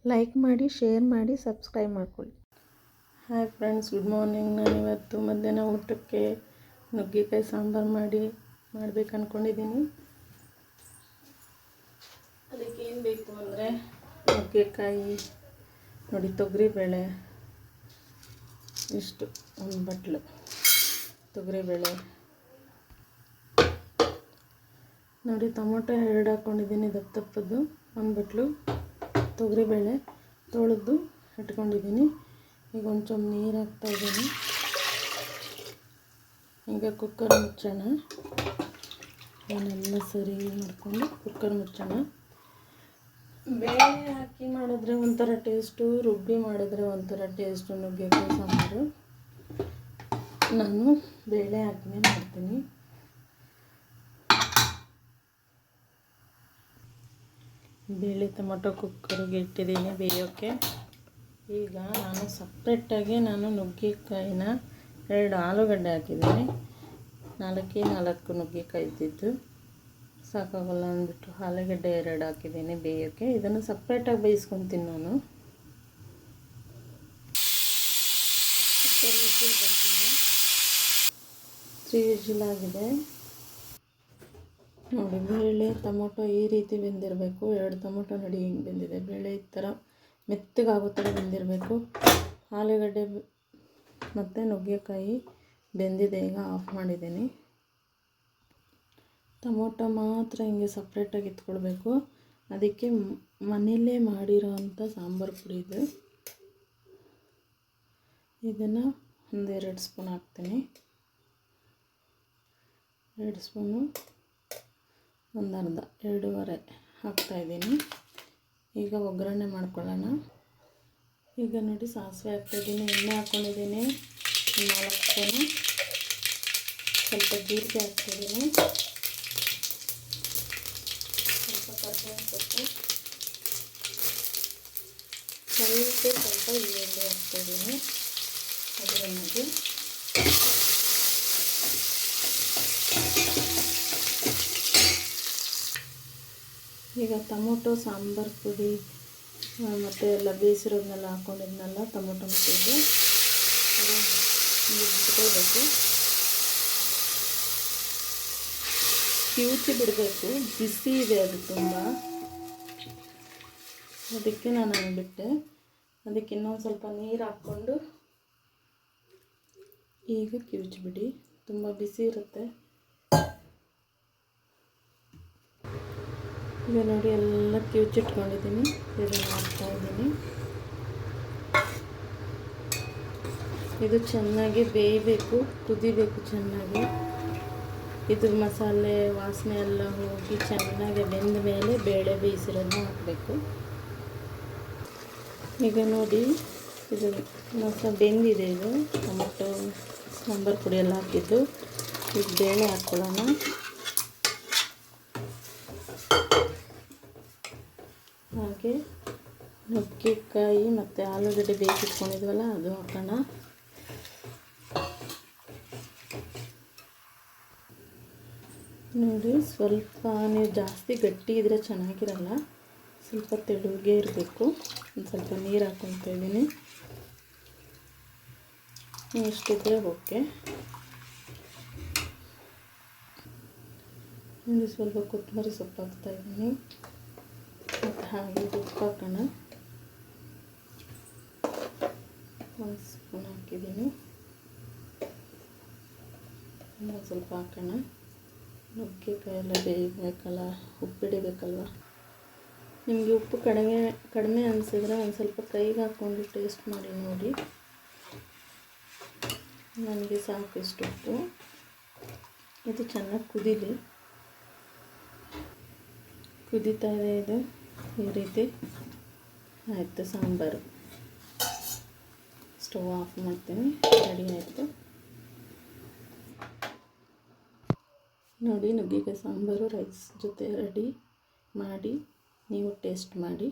Like ಮಾಡಿ, share ಮಾಡಿ, subscribe ಮಾಡ್ಕೊಳ್ಳಿ. Hi friends, good morning. ನಾನಿವತ್ತು ಮಧ್ಯಾಹ್ನ ಊಟಕ್ಕೆ ನುಗ್ಗೆಕಾಯಿ ಸಾಂಬಾರು ಮಾಡಬೇಕು ಅಂದ್ಕೊಂಡಿದ್ದೀನಿ. ಅದಕ್ಕೆ ಏನು ಬೇಕು ಅಂದರೆ ನುಗ್ಗೆಕಾಯಿ ನೋಡಿ, ತೊಗರಿಬೇಳೆ ಇಷ್ಟು, ಒಂದು ಬಟ್ಲು ತೊಗರಿಬೇಳೆ ನೋಡಿ, ಟೊಮೊಟೊ 2 ಹಾಕ್ಕೊಂಡಿದ್ದೀನಿ ದಪ್ಪದ್ದು, ಒಂದು ಬಟ್ಲು ತೊಗರಿಬೇಳೆ ತೊಳೆದು ಇಟ್ಕೊಂಡಿದ್ದೀನಿ. ಈಗ ಒಂಚೂರು ನೀರು ಹಾಕ್ತಾಯಿದ್ದೀನಿ. ಈಗ ಕುಕ್ಕರ್ ಮುಚ್ಚೋಣ. ಅದನ್ನೆಲ್ಲ ಸರಿ ಮಾಡಿಕೊಂಡು ಕುಕ್ಕರ್ ಮುಚ್ಚೋಣ. ಬೇಳೆ ಹಾಕಿ ಮಾಡಿದ್ರೆ ಒಂಥರ ಟೇಸ್ಟು, ರುಬ್ಬಿ ಮಾಡಿದ್ರೆ ಒಂಥರ ಟೇಸ್ಟು ನುಗ್ಗೆಕಾಯಿ ಸಾಂಬಾರು. ನಾನು ಬೇಳೆ ಹಾಕಿನೇ ಮಾಡ್ತೀನಿ. ಬೇಳೆ ಟೊಮೊಟೊ ಕುಕ್ಕರ್ಗೆ ಇಟ್ಟಿದ್ದೀನಿ ಬೇಯೋಕ್ಕೆ. ಈಗ ನಾನು ಸಪ್ರೇಟಾಗಿ ನುಗ್ಗೆಕಾಯಿನ 2 ಆಲೂಗಡ್ಡೆ ಹಾಕಿದ್ದೀನಿ. 4 ನುಗ್ಗೆಕಾಯಿ ಇದ್ದಿದ್ದು ಸಾಕಾಗಲ್ಲ ಅಂದ್ಬಿಟ್ಟು ಆಲೂಗಡ್ಡೆ 2 ಹಾಕಿದ್ದೀನಿ ಬೇಯೋಕ್ಕೆ. ಇದನ್ನು ಸಪ್ರೇಟಾಗಿ ಬೇಯಿಸ್ಕೊತೀನಿ ನಾನು. ಕುಕ್ಕರ್ ವಿಸಿಲ್ ಬರ್ತಿದೆ, 3 ವಿಸಿಲ್ ಆಗಿದೆ ನೋಡಿ. ಬೇಳೆ ಟೊಮೊಟೊ ಈ ರೀತಿ ಬೆಂದಿರಬೇಕು. 2 ಟೊಮೊಟೊ ನೋಡಿ ಹಿಂಗೆ ಬೆಂದಿದೆ. ಬೇಳೆ ಈ ಥರ ಮೆತ್ತಗಾಗೋ ಥರ ಬೆಂದಿರಬೇಕು. ಆಲೂಗಡ್ಡೆ ಮತ್ತು ನುಗ್ಗೆಕಾಯಿ ಬೆಂದಿದೆ. ಈಗ ಆಫ್ ಮಾಡಿದ್ದೀನಿ. ಟೊಮೊಟೊ ಮಾತ್ರ ಹಿಂಗೆ ಸಪ್ರೇಟಾಗಿ ಎತ್ಕೊಳ್ಬೇಕು. ಅದಕ್ಕೆ ಮನೆಯಲ್ಲೇ ಮಾಡಿರೋ ಅಂಥ ಸಾಂಬಾರು ಪುಡಿ ಇದು. ಇದನ್ನು 1-2 ಸ್ಪೂನ್ ಹಾಕ್ತೀನಿ. 2 ಸ್ಪೂನು, ಒಂದು ಅರ್ಧ, 2.5 ಹಾಕ್ತಾಯಿದ್ದೀನಿ. ಈಗ ಒಗ್ಗರಣೆ ಮಾಡ್ಕೊಳ್ಳೋಣ. ಈಗ ನೋಡಿ, ಸಾಸಿವೆ ಹಾಕ್ತಾಯಿದ್ದೀನಿ, ಎಣ್ಣೆ ಹಾಕ್ಕೊಂಡಿದ್ದೀನಿ 4 ಸ್ಪೂನು, ಸ್ವಲ್ಪ ಜೀರಿಗೆ ಹಾಕ್ತಾಯಿದ್ದೀನಿ, ಸ್ವಲ್ಪ ಕರಿಬೇವಿನ ಸೊಪ್ಪು, ಸ್ವಲ್ಪ ಈರುಳ್ಳಿ ಹಾಕ್ತಾಯಿದ್ದೀನಿ ಒಗ್ಗರಣೆಗೆ. ಈಗ ಟೊಮೊಟೊ ಸಾಂಬಾರು ಪುಡಿ ಮತ್ತು ಎಲ್ಲ ಬೇಯಿಸಿರೋದನ್ನೆಲ್ಲ ಹಾಕ್ಕೊಂಡಿದ್ನೆಲ್ಲ ಟೊಮೊಟೊ ಮುಟ್ಟಿದ್ದು ಬಿಟ್ಕೊಳ್ಬೇಕು, ಕಿವುಚಿ ಬಿಡಬೇಕು. ಬಿಸಿ ಇದೆ ಅದು ತುಂಬ, ಅದಕ್ಕೆ ನಾನು ಅಂದ್ಬಿಟ್ಟೆ. ಅದಕ್ಕೆ ಇನ್ನೊಂದು ಸ್ವಲ್ಪ ನೀರು ಹಾಕ್ಕೊಂಡು ಈಗ ಕಿವುಚಿಬಿಡಿ, ತುಂಬ ಬಿಸಿ ಇರುತ್ತೆ. ಈಗ ನೋಡಿ, ಎಲ್ಲ ಕಿವುಚಿಟ್ಕೊಂಡಿದ್ದೀನಿ. ಇದನ್ನು ಹಾಕ್ತಾಯಿದ್ದೀನಿ. ಇದು ಚೆನ್ನಾಗಿ ಬೇಯಬೇಕು, ಕುದಿಬೇಕು ಚೆನ್ನಾಗಿ. ಇದು ಮಸಾಲೆ ವಾಸನೆ ಎಲ್ಲ ಹೋಗಿ ಚೆನ್ನಾಗಿ ಬೆಂದ ಮೇಲೆ ಬೇಳೆ ಬೇಯಿಸಿರೋದನ್ನ ಹಾಕಬೇಕು. ಈಗ ನೋಡಿ, ಇದು ಬೆಂದಿದೆ. ಇದು ಟೊಮೊಟೊ ಸಾಂಬಾರು ಪುಡಿ ಎಲ್ಲ ಹಾಕಿದ್ದು. ಈಗ ಬೇಳೆ ಹಾಕ್ಕೊಳ್ಳೋಣ. ಹಾಗೆ ನುಗ್ಗೆಕಾಯಿ ಮತ್ತು ಆಲೂಗಡ್ಡೆ ಬೇಯಿಸಿಟ್ಕೊಂಡಿದ್ವಲ್ಲ ಅದು ಹಾಕೋಣ. ನೋಡಿ, ಸ್ವಲ್ಪ ನೀವು ಜಾಸ್ತಿ ಗಟ್ಟಿ ಇದ್ದರೆ ಚೆನ್ನಾಗಿರಲ್ಲ, ಸ್ವಲ್ಪ ತೆಳುಗೆ ಇರಬೇಕು. ಒಂದು ಸ್ವಲ್ಪ ನೀರು ಹಾಕ್ಕೊತಾ ಇದ್ದೀನಿ. ಇಷ್ಟಿದ್ರೆ ಓಕೆ. ಇಲ್ಲಿ ಸ್ವಲ್ಪ ಕೊತ್ತಂಬರಿ ಸೊಪ್ಪು ಹಾಕ್ತಾಯಿದ್ದೀನಿ. ಮತ್ತು ಹಾಗೆ ಉಪ್ಪು ಹಾಕೋಣ. 1 ಸ್ಪೂನ್ ಹಾಕಿದ್ದೀನಿ. ಇನ್ನೊಂದು ಸ್ವಲ್ಪ ಹಾಕೋಣ. ನುಗ್ಗೆಕಾಯಿ ಎಲ್ಲ ಬೇಯಬೇಕಲ್ಲ, ಉಪ್ಪು ಹಿಡಿಬೇಕಲ್ವ. ನಿಮಗೆ ಉಪ್ಪು ಕಡಿಮೆ ಅನಿಸಿದ್ರೆ ಒಂದು ಸ್ವಲ್ಪ ಕೈಗೆ ಹಾಕ್ಕೊಂಡು ಟೇಸ್ಟ್ ಮಾಡಿ ನೋಡಿ. ನನಗೆ ಸಾಕು ಇಷ್ಟು ಉಪ್ಪು. ಇದು ಚೆನ್ನಾಗಿ ಕುದೀಲಿ. ಕುದೀತಾ ಇದೆ ಇದು ಈ ರೀತಿ. ಆಯಿತು, ಸಾಂಬಾರು. ಸ್ಟವ್ ಆಫ್ ಮಾಡ್ತೀನಿ. ರೆಡಿ ಆಯಿತು ನೋಡಿ. ನುಗ್ಗೆಕಾಯಿ ಸಾಂಬಾರು ರೈಸ್ ಜೊತೆ ರೆಡಿ ಮಾಡಿ ನೀವು ಟೇಸ್ಟ್ ಮಾಡಿ.